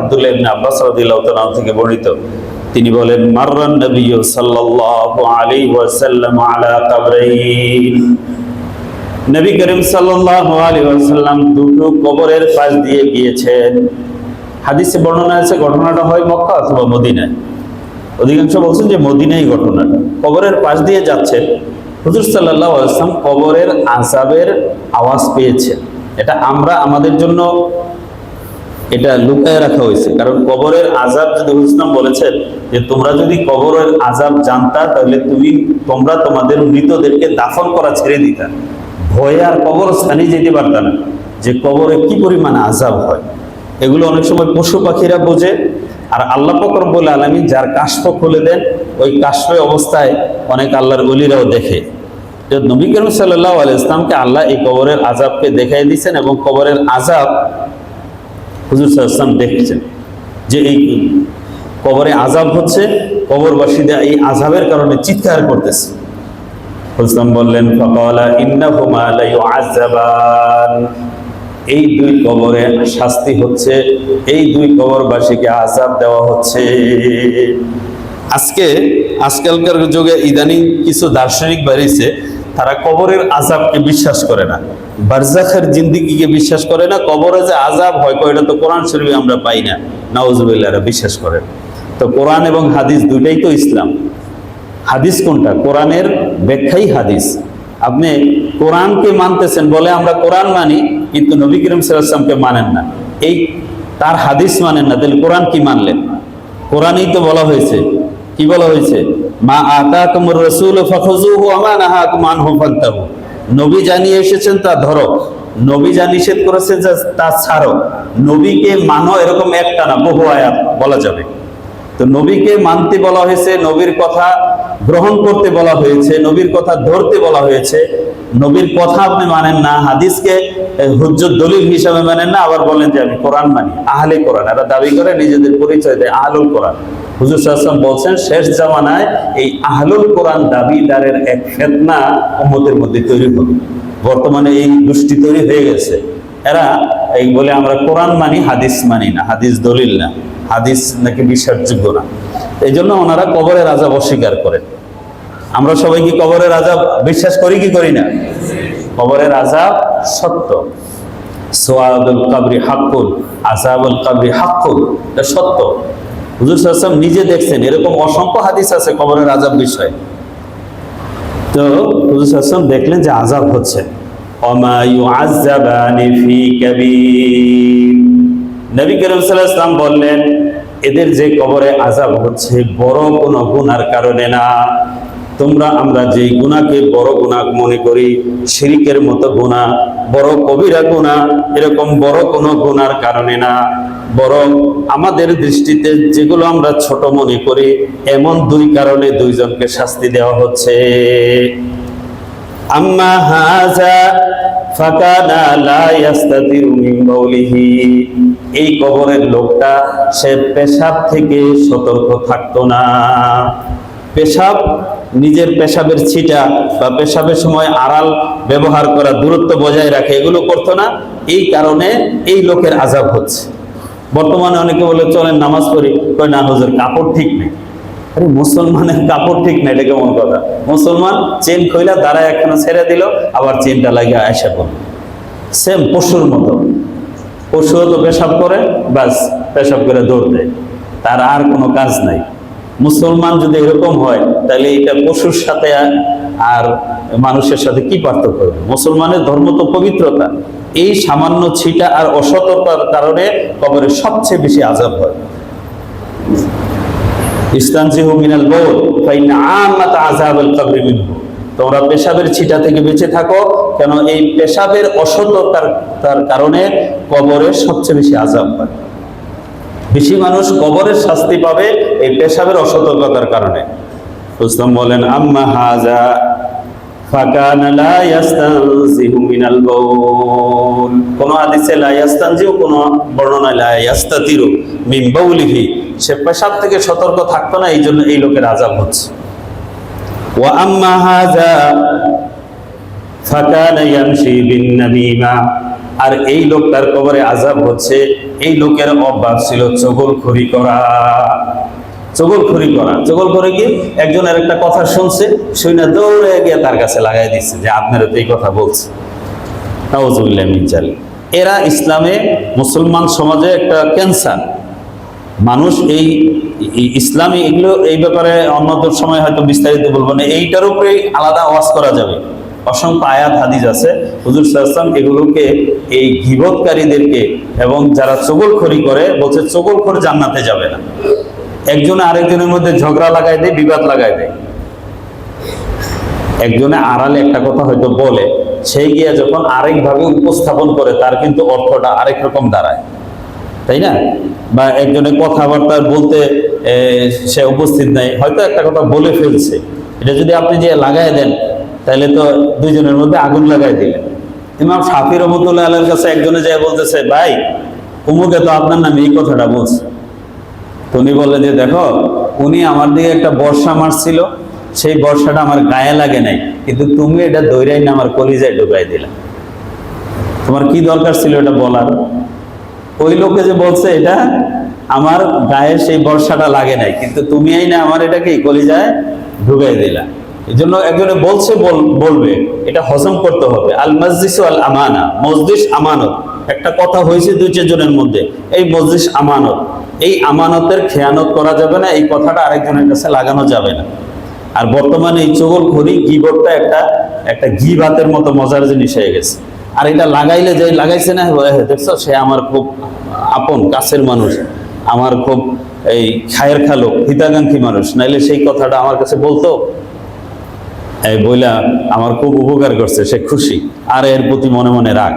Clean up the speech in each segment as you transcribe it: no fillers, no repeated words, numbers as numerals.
আব্দুল্লাহ ইবনে আব্বাস রাদিয়াল্লাহু তাআলা থেকে বর্ণিত, তিনি বলেন, মাররান নবী সাল্লাল্লাহু আলাইহি ওয়াসাল্লাম আলা কবরাইন, নবী করিম সাল্লাল্লাহু আলাইহি ওয়াসাল্লাম দুটো কবরের পাশ দিয়ে গিয়েছেন। হাদিসে বর্ণনা আছে ঘটনাটা হয় মক্কা অথবা মদিনায়। অধিকাংশ বলছেন যে মদিনায় ঘটনাটা। কবরের পাশ দিয়ে যাচ্ছেন, হুজুর সাল্লাল্লাহু আলাইহি ওয়াসাল্লাম কবরের আযাবের আওয়াজ পেয়েছেন। এটা আমরা আমাদের জন্য এটা লুকায় রাখা হয়েছে, কারণ কবরের আযাব যদি হুজুর বলেছেন যে তোমরা যদি কবরের আযাব জানতা তাহলে তোমরা তোমাদের মৃতদেরকে দাফন করা ছেড়ে দিতা, ভয়ে আর কবরস্থানে যেতে পারত না যে কবরে কি পরিমাণ আযাব হয়। এগুলো অনেক সময় পশু পাখিরা বোঝে, আর আল্লাহ পাক রব্বুল আলামিন যার কাশফ খুলে দেন, ওই কাশফে অবস্থায় অনেক আল্লাহর ওলিরাও দেখে। নবী করিম সাল্লাল্লাহু আলাইহি ওয়াসাল্লামকে আল্লাহ এই কবরের আযাবকে দেখাই দিয়েছেন, এবং কবরের আযাব হুজুর সাল্লাল্লাহু আলাইহি ওয়াসাল্লাম দেখছেন যে এই কবরে আযাব হচ্ছে, কবরবাসীরা এই আযাবের কারণে চিৎকার করতেছে। হুজুর বললেন, ফাকালা ইন্নাহুমা লা ইউআযাবান, এই দুই কবরে শাস্তি হচ্ছে, এই দুই কবরবাসীকে আযাব দেওয়া হচ্ছে। আজকালকার যুগে ইদানিং কিছু দার্শনিক বেরিয়েছে, তারা কবরের আযাবকে বিশ্বাস করে না, বারজাখের জিন্দেগিকে বিশ্বাস করে না। কবরে যে আযাব হয় এটা তো কোরআন শরীফে আমরা পাই না, নাউজুবিল্লাহ, এরা বিশ্বাস করে। তো কোরআন এবং হাদিস দুইটাই তো ইসলাম। হাদিস কোনটা? কোরআনের ব্যাখ্যাই হাদিস। আপনি কোরআনকে মানতেছেন বলে আমরা কোরআন মানি, কিন্তু নবী করিম সাল্লাল্লাহু আলাইহি ওয়াসাল্লামকে মানেন না, এই তার হাদিস মানেন না, তাহলে কোরআন কি মানলেন? কোরআনেই তো বলা হয়েছে, কি বলা হয়েছে? মা আতাকুমুর রাসূল ফাখুযুহু ওয়া মা নাহাকুম আনহু ফান্তাহু, নবী জানিয়ে এসেছেন তা ধরো, নবী যা নিষেধ করেছেন তা ছাড়ো। নবীকে মানো এরকম একটা না, বহু আয়াত বলা যাবে। তো নবীকে মানতে বলা হয়েছে, নবীর কথা গ্রহণ করতে বলা হয়েছে, নবীর কথা ধরতে বলা হয়েছে। নবীর কথা আপনি মানেন না, হাদিসকে হুজ্জত দলিল হিসাবে মানেন না, আবার বলেন যে আমি কোরআন মানি, আহলে কোরআন। এরা দাবি করে নিজেদের পরিচয় দেয় আহলুল কোরআন। হুজুর সাল্লাল্লাহু আলাইহি ওয়াসাল্লাম বলছেন, শেষ জামানায় এই আহলুল কোরআন দাবিদারের এক ফিতনা উম্মতের মধ্যে তৈরি হবে। বর্তমানে এই গোষ্ঠী তৈরি হয়ে গেছে, এরা এই বলে আমরা কোরআন মানি, হাদিস মানি না, হাদিস দলিল না, হাদিস নাকি বিশ্বাসযোগ্য না। এই জন্য ওনারা কবরের আযাব অস্বীকার করেন। আমরা সবাই কি কবরের আযাব বিশ্বাস করি কি করি না? কবরের আযাব সত্য, সুআদুল কবরি হাক্কুন, আযাবুল কবরি হাক্কুন, এটা সত্য। হুজুর সাল্লাল্লাহু আলাইহি ওয়াসাল্লাম নিজে দেখছেন, এরকম অসংখ্য হাদিস আছে কবরের আযাব বিষয়ে। তো হুজুর সাল্লাল্লাহু আলাইহি ওয়াসাল্লাম দেখলেন যে আযাব হচ্ছে। ওমা ইউআযাবানি ফি কাবীর, নবী করিম সাল্লাল্লাহু আলাইহি ওয়াসাল্লাম বললেন, এদের যে কবরে আযাব হচ্ছে বড় কোনো গুনার কারণে না। আমরা যে গুনাহকে বড় গুনাহ মনে করি, শিরকের মতো গুনাহ, বড় কবিরা গুনাহ, এরকম বড় কোনো গুনার কারণে না, বরং আমাদের দৃষ্টিতে যেগুলো আমরা ছোট মনে করি, এমন দুই কারণে দুইজনকে শাস্তি দেওয়া হচ্ছে। আম্মা হাযা ফাকানা লা ইস্তাতিরু মিন বাউলিহি, এই কবরের লোকটা সে পেশাব থেকে সতর্ক থাকতো না। পেশাব, নিজের পেশাবের ছিটা বা পেশাবের সময় আড়াল ব্যবহার করা, দূরত্ব বজায় রাখে, এগুলো করতো না। এই কারণে এই লোকের আযাব হচ্ছে। বর্তমানে অনেকে বলে চলেন নামাজ পড়ি, কয় না হুজুর কাপড় ঠিক নেই। আরে মুসলমানের কাপড় ঠিক নেই, এটা কেমন কথা? মুসলমান চেন খইলা দাঁড়ায় একখানা ছেড়ে দিল, আবার চেনটা লাগিয়ে আয়সা করল। সেম পশুর মতো। পশুও তো পেশাব করে, বাস পেশাব করে দৌড় দেয়, তার আর কোনো কাজ নাই। মুসলমান যদি এরকম হয়, তাহলে এটা পশুর সাথে আর মানুষের সাথে কি পার্থক্য? মুসলমানের ধর্ম তো পবিত্রতা। এই সামান্য ছিটা আর অসতর্কতার কারণে কবরে সবচেয়ে বেশি আযাব হয়। ইস্তানজিহু মিনাল বাউল ফাইন্না আম্মাত আযাবাল কবরি মিনহু, তোমরা পেশাবের ছিটা থেকে বেঁচে থাকো, কেন এই পেশাবের অসতর্কতার কারণে কবরের সবচেয়ে বেশি আযাব হয়। বেশি মানুষ কবরের শাস্তি পাবে এই পেশাবের অসতর্কতার কারণে। রাসূল বলেন, আম্মা হাযা ফাকানা লা ইস্তানজিহু মিনাল বাউল, কোন হাদিসে লা ইস্তানজিহু, কোন বর্ণনায় লা ইস্তাতিরু মিন বাউলিহি, সে পেশাব থেকে সতর্ক থাকতো না, এই জন্য এই লোকের আযাব হচ্ছে। ওয়া আম্মা হাযা ফাকানা ইয়ামশি বিন নামিমা, আর এই লোকটার কবরে আযাব হচ্ছে, এই লোকের অভ্যাস ছিল চগলখড়ি করা। চগলখড়ি কি, একজনের একটা কথা শুনছে, শুনে দৌড়ে গিয়ে তার কাছে লাগাই দিচ্ছে যে আপনারা তো এই কথা বলছে। নাউযুবিল্লাহি মিন যালিক। এরা ইসলামে, মুসলমান সমাজে একটা ক্যান্সার। মানুষ এই ইসলামী এগুলো, এই ব্যাপারে অন্যদের সময় হয়তো বিস্তারিত বলবো না, এইটার উপরেই আলাদা ওয়াজ করা যাবে। অসংখ্য আয়াত হাদিস আছে। হুজুর সাল্লাল্লাহু আলাইহি ওয়াসাল্লাম এগুলোকে, এই গীবতকারীদেরকে এবং যারা চগলখড়ি করে, বলছে চগলখড় জান্নাতে যাবে না। একজনে আরেকজনের মধ্যে ঝগড়া লাগাই দেয়, বিবাদ লাগাই দেয়। একজনে আড়ালে একটা কথা হয়তো বলে, সেই গিয়ে যখন আরেকভাবে উপস্থাপন করে, তার কিন্তু অর্থটা আরেক রকম দাঁড়ায়, তাই না? বা একজনের কথাবার্তা বলতে সে উপস্থিত নাই, হয়তো একটা কথা বলে ফেলছে, এটা যদি আপনি যে লাগাই দেন, তাহলে তো দুইজনের মধ্যে আগুন লাগাই দিলেন। ইমাম শাফি রহমাতুল্লাহ আলাইহির কাছে একজনে যায় বলতেছে, ভাই অমুকে তো আপনার নামে এই কথাটা বলছে। উনি বললেন যে দেখো, উনি আমার দিকে একটা বর্ষা মারছিল, সেই বর্ষাটা আমার গায়ে লাগে নাই, কিন্তু তুমি এটা দৈরাই না আমার কলিজায় ঢুকাই দিলা। তোমার কি দরকার ছিল এটা বলার? ওই লোকে যে বলছে এটা আমার গায়ে সেই বর্ষাটা লাগে নাই, কিন্তু তুমি এই না আমার এটাকে কলিজায় ঢুকাই দিলা। এই জন্য একজনে বলছে, বলবে, এটা হজম করতে হবে। আল মাজলিসু আল আমানা, মজলিস আমানত। একটা কথা হয়েছে দুই চারজনের মধ্যে, এই মজলিস আমানত, এই আমানতের খেয়ানত করা যাবে না, এই কথাটা আরেকজনের কাছে লাগানো যাবে না। আর বর্তমানে এই চগলখড়ি, গীবতটা একটা গীবাতের মতো মজার জিনিস হয়ে গেছে। আর এটা লাগাইলে, যে লাগাইছে না, দেখছো সে আমার খুব আপন কাছের মানুষ, আমার খুব এই খায়ের খালো হিতাকাঙ্ক্ষী মানুষ, নাইলে সেই কথাটা আমার কাছে বলতো, এই বইলা আমার খুব উপকার করছে, সে খুশি, আর এর প্রতি মনে মনে রাগ।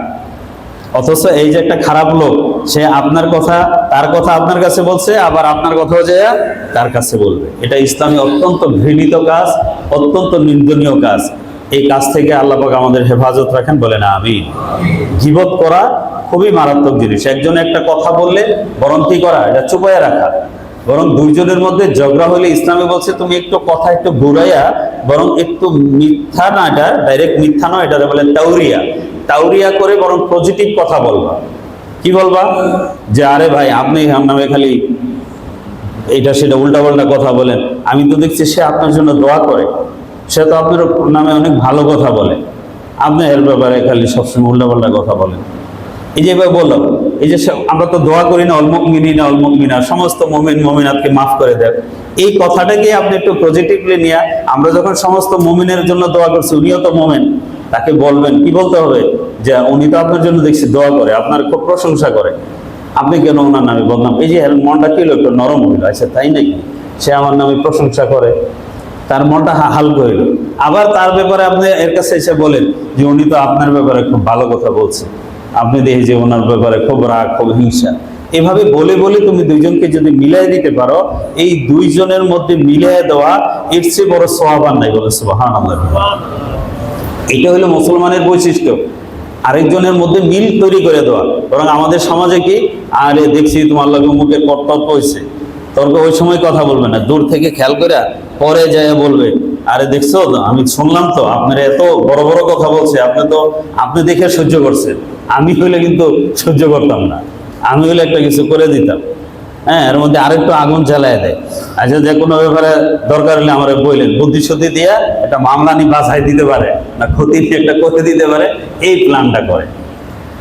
অথচ এই যে একটা খারাপ লোক, সে আপনার কথা, তার কথা আপনার কাছে বলছে, আবার আপনার কথাও যে তার কাছে বলবে। এটা ইসলামে অত্যন্ত ঘৃণিত কাজ, অত্যন্ত নিন্দনীয় কাজ। এই কাজ থেকে আল্লাহ পাক আমাদের হেফাজত রাখেন, বলেন আমিন। গীবত করা খুবই মারাত্মক জিনিস। একজন একটা কথা বললে বরং কি করা, এটা চুপাইয়া রাখা। বরং দুইজনের মধ্যে ঝগড়া হলে ইসলামে বলছে তুমি একটু কথা একটু ঘুরাইয়া, বরং একটু মিথ্যা না, এটা ডাইরেক্ট মিথ্যা নয়, এটা বলে তাউরিয়া করে বরং পজিটিভ কথা বলবা। কি বলবা? যে আরে ভাই আপনি আমার নামে খালি এটা সেটা উল্টাপাল্টা কথা বলেন, আমি তো দেখছি সে আপনার জন্য দোয়া করে, সে তো আপনার নামে অনেক ভালো কথা বলে, আপনি এর ব্যাপারে খালি সবসময় উল্টাপাল্টা কথা বলেন। এই যে এবার বললাম, এই যে আমরা তো দোয়া করি না, অল মুমিনা, সমস্ত মুমিন মুমিনাতকে মাফ করে দেয়। এই কথাটাকে আপনি একটু পজিটিভলি নিয়ে, আমরা যখন সমস্ত মুমিনের জন্য দোয়া করছি, উনিও তো মুমিন, তাকে বলবেন, কি বলতে হবে, যে উনি তো আপনার জন্য দেখছি দোয়া করে, আপনার খুব প্রশংসা করে, আপনি কেন ওনার নামে বদনাম? এই যে মনটা কি হলো, একটু নরম হইল, আচ্ছা তাই নাকি, সে আমার নামে প্রশংসা করে, তার মনটা হালকা হইল। আবার তার ব্যাপারে আপনি এর কাছে এসে বলেন যে উনি তো আপনার ব্যাপারে খুব ভালো কথা বলছে, আপনি দেখি যে ওনার ব্যাপারে খুব রাগ, খুব হিংসা। এভাবে বলে বলে তুমি দুইজনকে যদি মিলাই দিতে পারো, এই দুইজনের মধ্যে মিলিয়ে দেওয়া এর চেয়ে বড় সওয়াব আর নাই, বলে সুবহানাল্লাহ। এটা হলো মুসলমানের বৈশিষ্ট্য, আরেকজনের মধ্যে মিল তৈরি করে দেওয়া। বরং আমাদের সমাজে কি, আরে দেখছি তোমার লাগে মুখে তর্ক হয়েছে, তর্ক ওই সময় কথা বলবে না, দূর থেকে খেয়াল করে পরে যায় বলবে, আরে দেখছো আমি শুনলাম তো আপনারা এত বড় বড় কথা বলছে, আপনি দেখে সহ্য করছেন, আমি হইলে কিন্তু সহ্য করতাম না, আমি হইলে একটা কিছু করে দিতাম। হ্যাঁ, এর মধ্যে আরেকটু আগুন জ্বালায় দেয়। আচ্ছা, যে কোনো ব্যাপারে দরকার হলে আমার বললেন, বুদ্ধি শুদ্ধি দিয়ে একটা মামলা নিয়ে বাছাই দিতে পারে না, ক্ষতি নিয়ে একটা করতে দিতে পারে, এই প্ল্যানটা করে।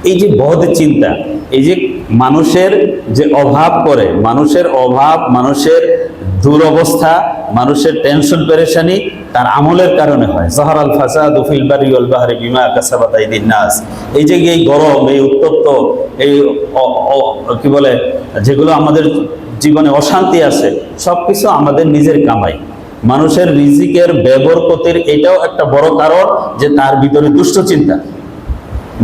এই যে বদ চিন্তা, এই যে মানুষের যে অভাব করে, মানুষের অভাব, মানুষের দুরবস্থা, মানুষের টেনশন পেরেশানি তার আমলের কারণে হয়। যাহারাল ফাসাদু ফিল বারি ওয়াল বাহরি বিমা কাসাবাত আইদিন নাস। এই যে এই গরম, এই উত্তপ্ত, এই কি বলে, যেগুলো আমাদের জীবনে অশান্তি আছে, সবকিছু আমাদের নিজের কামাই। মানুষের রিজিকের ব্যবরকতির এটাও একটা বড় কারণ, যে তার ভিতরে দুষ্ট চিন্তা,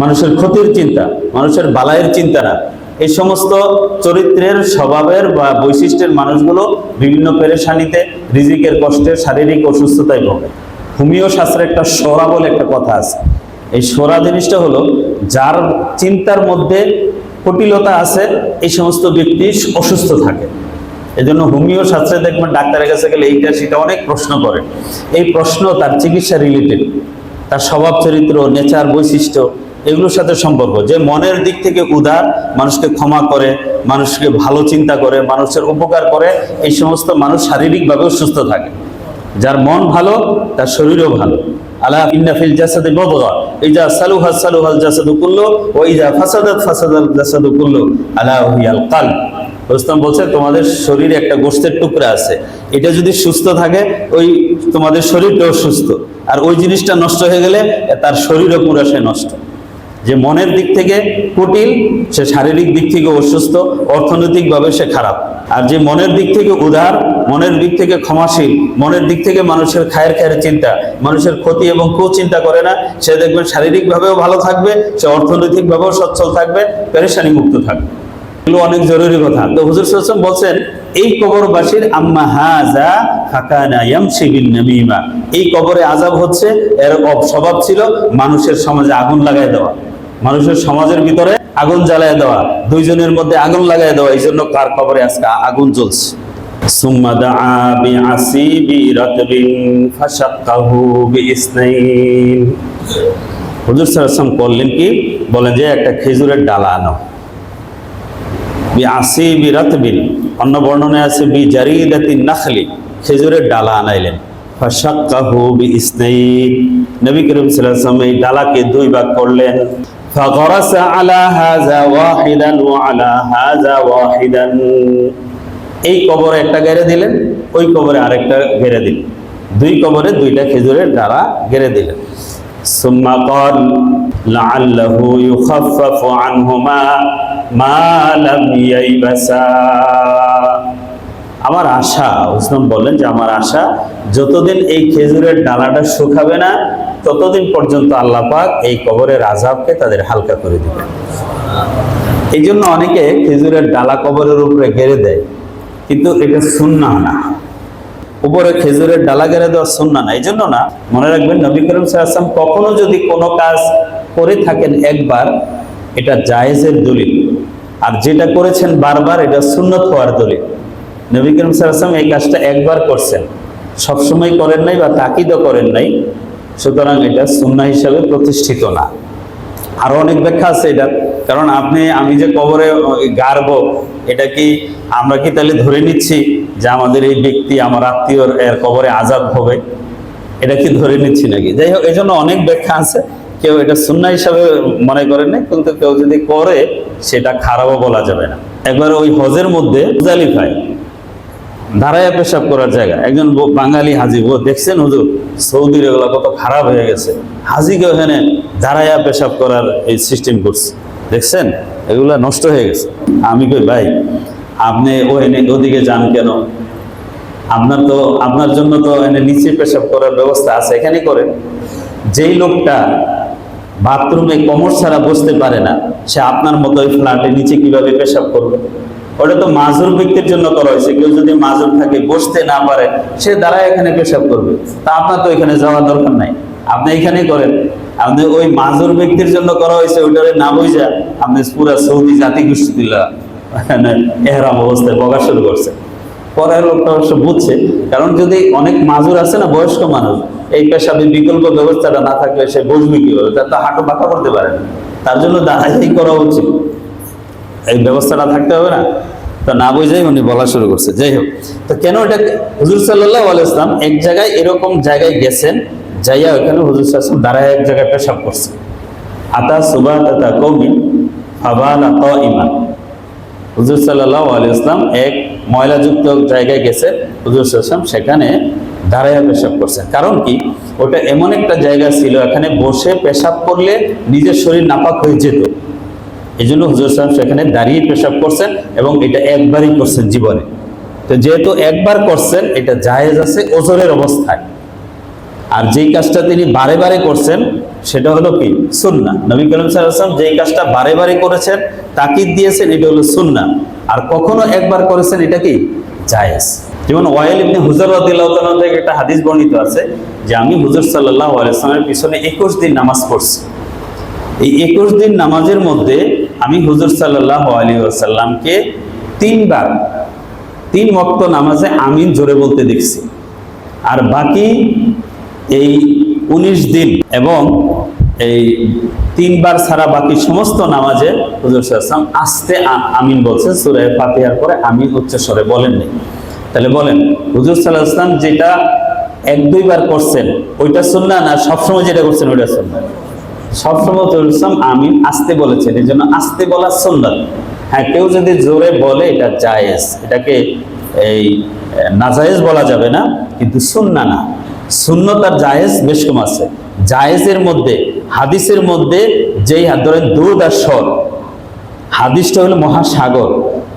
মানুষের ক্ষতির চিন্তা, মানুষের বালাইয়ের চিন্তা না। এই সমস্ত চরিত্রের, স্বভাবের বা বৈশিষ্ট্যের মানুষগুলো বিভিন্ন পেরেশানিতে, রিজিকের কষ্টে, শারীরিক অসুস্থতায় ভোগে। হোমিও শাস্ত্রে একটা সোরা বলে একটা কথা আছে। এই সোরা জিনিসটা হলো, যার চিন্তার মধ্যে কুটিলতা আছে, এই সমস্ত ব্যক্তি অসুস্থ থাকে। এজন্য হোমিও শাস্ত্রে দেখবেন ডাক্তারের কাছে গেলে এইটা সেটা অনেক প্রশ্ন করে। এই প্রশ্ন তার চিকিৎসা রিলেটেড, তার স্বভাব চরিত্র, নেচার, বৈশিষ্ট্য, এগুলোর সাথে সম্পর্ক। যে মনের দিক থেকে উদার, মানুষকে ক্ষমা করে, মানুষকে ভালো চিন্তা করে, মানুষের উপকার করে, এই সমস্ত মানুষ শারীরিকভাবেও সুস্থ থাকে। যার মন ভালো তার শরীরও ভালো। আলা ইন্না ফিল জাসাদি মুদগা ইজা সালুহা সালুহাল জাসাদু কুল্লু ওয়া ইজা ফাসাদাত ফাসাদাল জাসাদু কুল্লু আলা হিয়াল কলব। রুস্তম বলছে তোমাদের শরীরে একটা গোশতের টুকরা আছে, এটা যদি সুস্থ থাকে ওই তোমাদের শরীরটাও সুস্থ, আর ওই জিনিসটা নষ্ট হয়ে গেলে তার শরীরও পুরো সে নষ্ট। যে মনের দিক থেকে কুটিল সে শারীরিক দিক থেকে অসুস্থ, অর্থনৈতিকভাবে সে খারাপ। আর যে মনের দিক থেকে উদার, মনের দিক থেকে ক্ষমাশীল, মনের দিক থেকে মানুষের খায়ের চিন্তা, মানুষের ক্ষতি এবং কুচিন্তা করে না, সে দেখবেন শারীরিকভাবেও ভালো থাকবে, সে অর্থনৈতিকভাবেও সচ্ছল থাকবে, পেরেশানি মুক্ত থাকবে। এগুলো অনেক জরুরি কথা। তো হুজুর সাল্লাল্লাহু আলাইহি ওয়াসাল্লাম বলছেন এই কবরবাসীর আম্মা হাযা ফাকানা ইয়ামশি বিন নামিমা, এই কবরে আযাব হচ্ছে এর স্বভাব ছিল মানুষের সমাজে আগুন লাগায় দেওয়া, মানুষের সমাজের ভিতরে আগুন জ্বালায় দেওয়া, দুইজনের মধ্যে আগুন লাগায় দেওয়া। এই জন্য কার কবরে আজকে আগুন জ্বলছে। সুম্মা দাআ বিআসিবি রাতবিন ফাশাক্কাহু বিইসনাইন। হুজুর সাল্লাল্লাহু আলাইহি ওয়াসাল্লাম বললেন কি, বলেন যে একটা খেজুরের ডালা আনো, বিআসিবি রাতবিন, অন্য বর্ণনায় আছে বিজারিদাতিন নাখলি, খেজুরের ডালা আনাইলেন। ফাশাক্কাহু বিইসনাইন, নবী করিম সাল্লাল্লাহু আলাইহি ওয়াসাল্লাম এই ডালাকে দুই ভাগ করলেন। ফাগরাসা আলা হাযা ওয়াহিদান ওয়া আলা হাযা ওয়াহিদান, এই কবরে একটা গেড়ে দিলেন, ওই কবরে আরেকটা গেড়ে দিলেন, দুই কবরে দুইটা খেজুরের ডালা গেড়ে দিলেন। সুম্মা ক্বাল লাআল্লাহু ইউখাফফাফু আনহুমা মা লাম ইয়াইবাসা। আমার আশা, উসমান বলেন যে আমার আশা যতদিন এই খেজুরের ডালাটা শুকাবে না ততদিন পর্যন্ত আল্লাহ পাক এই কবরের আযাবকে তাদের হালকা করে দিবেন। এই জন্য অনেকে খেজুরের ডালা কবরের উপরে গেড়ে দেয়, কিন্তু এটা সুন্নাহ না। উপরে খেজুরের ডালা গেড়ে দেওয়া সুন্নাহ না। এই জন্য না, মনে রাখবেন নবী করিম সাল্লাল্লাহু আলাইহি ওয়াসাল্লাম কখনো যদি কোনো কাজ করে থাকেন একবার, এটা জায়েজের দলিল, আর যেটা করেছেন বারবার এটা সুন্নত হওয়ার দলিল। নবী করিম সাল্লাল্লাহু আলাইহি ওয়াসাল্লাম এই কাজটা একবার করছেন, সবসময় করেন নাই বা তাকিদও করেন নাই, সুতরাং এটা সুন্নাহ হিসাবে প্রতিষ্ঠিত না। আরো অনেক ব্যাখ্যা আছে এটা, কারণ আমি যে কবরে গাড়বো, এটা কি আমরা কি তাহলে ধরে নিচ্ছি যে আমাদের এই ব্যক্তি আমার আত্মীয়র এর কবরে আযাব হবে? এটা কি ধরে নিচ্ছি নাকি? যাই হোক, এই জন্য অনেক ব্যাখ্যা আছে। কেউ এটা সুন্নাহ হিসাবে মনে করেন না, কিন্তু কেউ যদি করে সেটা খারাপও বলা যাবে না। একবার ওই হজের মধ্যে মুজদালিফায় দাঁড়াইয়া পেশাব করার জায়গা, একজন বাঙালি হাজি, ও দেখছেন হুজুর সৌদির এগুলো কত খারাপ হয়ে গেছে, হাজিকে ওখানে দাঁড়াইয়া পেশাব করার এই সিস্টেম করছে, দেখছেন এগুলা নষ্ট হয়ে গেছে। আমি কই ভাই আপনি ওদিকে যান কেন? আপনার জন্য তো এনে নিচে পেশাব করার ব্যবস্থা আছে, এখানে করেন। যেই লোকটা বাথরুমে কোমর ছাড়া বসতে পারে না, সে আপনার মতো ওই ফ্ল্যাটের নিচে কিভাবে পেশাব করবে? ওটা তো মাজুর ব্যক্তির জন্য করা হয়েছে। কেউ যদি মাজুর থাকে, বসতে না পারে, সে দাঁড়ায় এখানে পেশাব করবে। তা আপনার তো এখানে যাওয়ার দরকার নাই, আপনি এখানেই করেন। আপনি ওই মাজুর ব্যক্তির জন্য করা হয়েছে, ওইটারে না বুঝা আপনি পুরা সৌদি জাতি গোষ্ঠী দিলা এহরাম অবস্থায় বকা শুরু করছে। পরের লোকটা অবশ্য বুঝছে, কারণ যদি অনেক মাজুর আছে না, বয়স্ক মানুষ, এই পেশাবে বিকল্প ব্যবস্থাটা না থাকলে সে বসবে কিভাবে? তার তো হাঁটু বাঁকা করতে পারে না, তার জন্য দাঁড়াই করা উচিত, এই ব্যবস্থাটা থাকতে হবে না। তো না বুঝেই উনি বলা শুরু করছে। যাই হোক, তো কেন এটা হুজুর সাল্লাল্লাহু আলাইহি ওয়াসাল্লাম এক জায়গায় এরকম জায়গায় গেছেন, যাইয়া ওখানে হুজুর সাল্লাল্লাহু আলাইহি ওয়াসাল্লাম দাঁড়ায় এক জায়গায় পেশাব করছে। আতা সুবাতাতা কওমিন ফাবালা কাইমান, হুজুর সাল্লাল্লাহু আলাইহি ওয়াসাল্লাম এক ময়লাযুক্ত জায়গায় গেছেন, হুজুর সাল্লাল্লাহু আলাইহি ওয়াসাল্লাম সেখানে দাঁড়ায় পেশাব করছেন। কারণ কি, ওটা এমন একটা জায়গা ছিল, এখানে বসে পেশাব করলে নিজের শরীর নাপাক হয়ে যেত। এই জন্য হুজুর সাহেব সেখানে দাঁড়িয়ে পেশাব করছেন, এবং এটা একবারই করছেন জীবনে। তো যেহেতু একবার করছেন, এটা জায়েজ আছে ওজরের অবস্থায়। আর যেই কাজটা তিনি বারে বারে করছেন সেটা হলো কি সুন্নাহ। নবী করিম সাল্লাল্লাহু আলাইহি ওয়াসাল্লাম যেই কাজটা বারে বারে করেছেন, তাকিদ দিয়েছেন, এটা হলো সুন্নাহ। আর কখনো একবার করেছেন, এটা কি জায়েজ। যেমন ওয়াইল ইবনে হুজর রাদিয়াল্লাহু তাআলা থেকে একটা হাদিস বর্ণিত আছে যে আমি হুজুর সাল্লাল্লাহু আলাইহি ওয়াসাল্লামের পিছনে 21 দিন নামাজ পড়ছি। এই 21 দিন নামাজের মধ্যে আমি হুজুর সাল্লাল্লাহু আলাইহি ওয়াসাল্লামকে 3 ওয়াক্ত নামাজে আমিন জোরে বলতে দেখছি। আর বাকি এই 19 দিন এবং এই 3 বার ছাড়া বাকি সমস্ত নামাজে হুজুর সাল্লাল্লাহু আলাইহি ওয়াসাল্লাম আস্তে আমিন বলছেন, সূরা ফাতিহার পরে আমিন উচ্চ স্বরে বলেননি। তাহলে বলেন হুজুর সাল্লাল্লাহু আলাইহি ওয়াসাল্লাম যেটা 1-2 বার করছেন ওইটা সুন্নাহ, না সবসময় যেটা করছেন ওইটা সুন্নাহ? সবসময় হুজুর সাল্লাল্লাহু আমিন আস্তে বলেছেন, এই জন্য আস্তে বলা সুন্নাত। হ্যাঁ, কেউ যদি জোরে বলে এটা জায়েজ, এটাকে এই নাজায়েজ বলা যাবে না, কিন্তু সুন্নাহ না। সুন্নত আর জায়েজ বেশ কম আছে। জায়েজের মধ্যে হাদিসের মধ্যে যেই ধরেন দুধ আর স্বর, হাদিসটা হলো মহাসাগর,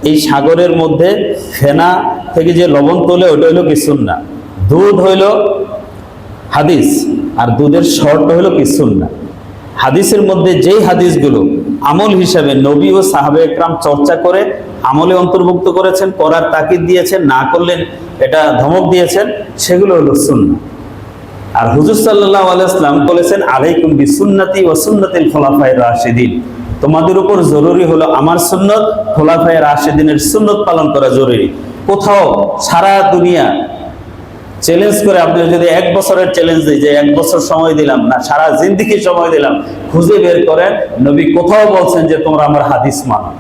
এই সাগরের মধ্যে ফেনা থেকে যে লবণ তোলে ওটা হলো কি সুন্নাহ। দুধ হইল হাদিস আর দুধের স্বরটা হলো কি সুন্নাহ। হাদিসের মধ্যে যেই হাদিসগুলো আমল হিসাবে নবী ও সাহাবে একরাম চর্চা করে আমলে অন্তর্ভুক্ত করেছেন, করার তাকিদ দিয়েছেন, না করলেন এটা ধমক দিয়েছেন, সেগুলো হলো সুন্নাহ। আর হুজুর সাল্লাল্লাহু আলাইহি ওয়াসাল্লাম বলেছেন আলাইকুম বিসুন্নতি ওয়া সুন্নাতিল খুলাফায়ে রাশিদিন, তোমাদের উপর জরুরি হলো আমার সুন্নত, খুলাফায়ে রাশিদিনের সুন্নত পালন করা জরুরি। কোথাও সারা দুনিয়া চ্যালেঞ্জ করে, আপনি যদি 1 বছরের চ্যালেঞ্জ দিই যে 1 বছর সময় দিলাম, না সারা জিন্দেগি সময় দিলাম, খুঁজে বের করেন নবী কোথাও বলছেন যে তোমরা আমার হাদিস মানো?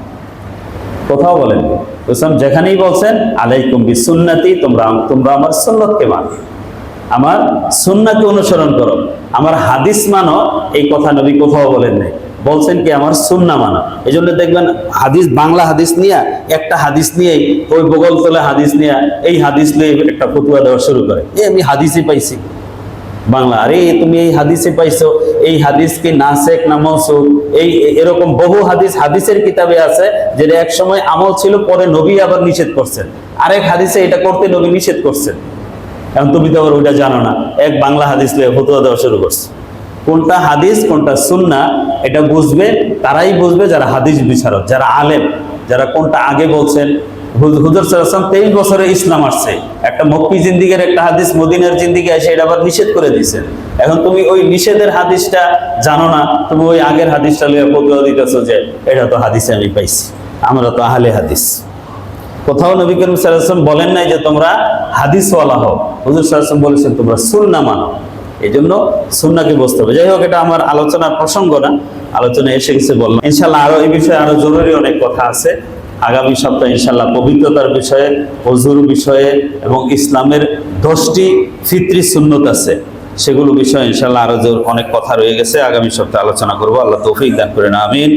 কোথাও বলেন? যেখানেই বলছেন আলাইকুম বিসুন্নতি, তোমরা আমার সুন্নতকে মানো, আমার সুন্নাহকে অনুসরণ করো, আমার হাদিস মানো, এই কথা নবী কোথাও বলেন নাই। বলছেন কি আমার সুন্নাহ মানো। এই জন্য দেখবেন হাদিস, বাংলা হাদিস নিয়ে একটা হাদিস নিয়ে ওই বগল তলে হাদিস নিয়ে এই হাদিস নিয়ে একটা ফতোয়া দেওয়া শুরু করে, আমি হাদিসই পাইছি বাংলা। আরে তুমি এই হাদিসে পাইছো, এই হাদিস কি নাসেখ না মনসুখ? এরকম বহু হাদিস হাদিসের কিতাবে আছে, যেটা এক সময় আমল ছিল, পরে নবী আবার নিষেধ করছেন, আরেক হাদিসে এটা করতে নবী নিষেধ করছেন। এখন তুমি তো আবার ওইটা জানো না, এক বাংলা হাদিস নিয়ে ফতোয়া দেওয়া শুরু করছে। কোনটা হাদিস কোনটা সুন্নাহ এটা বুঝবে, তারাই বুঝবে যারা হাদিস বিশারদ, যারা আলেম, যারা কোনটা আগে বলছেন। হুজুর সাল্লাল্লাহু আলাইহি ওয়াসাল্লাম 23 বছরে ইসলাম আসছে, একটা মক্কি জিন্দিগির একটা হাদিস মদিনার জিন্দিগি এসে এটা আবার নিষেধ করে দিয়েছেন। এখন তুমি ওই নিষেধের হাদিসটা জানো না, তুমি ওই আগের হাদিসটা লিয়ে ফতোয়া দিতেছো যে এটা তো হাদিসে আমি পাইছি, আমরা তো আহলে হাদিস। কোথাও নবী করিম সাল্লাল্লাহু আলাইহি ওয়াসাল্লাম বলেন নাই যে তোমরা হাদিসওয়ালা হও, হুজুর সাল্লাল্লাহু আলাইহি ওয়াসাল্লাম বলেছেন তোমরা সুন্নাহ মানো। এই জন্য সুন্নাহকে বুঝতে হবে। যাই হোক, এটা আমার আলোচনার প্রসঙ্গ না, আলোচনা এসে গেছে বললাম। ইনশাআল্লাহ আরো এই বিষয়ে আরো জরুরি অনেক কথা আছে। আগামী সপ্তাহে ইনশাআল্লাহ পবিত্রতার বিষয়ে, ওযুর বিষয়ে এবং ইসলামের 10টি ফিতরি সুন্নত আছে, সেগুলো বিষয়ে ইনশাআল্লাহ আরো অনেক কথা রয়ে গেছে। আগামী সপ্তাহে আলোচনা করব। আল্লাহ তৌফিক দান করেন, আমিন।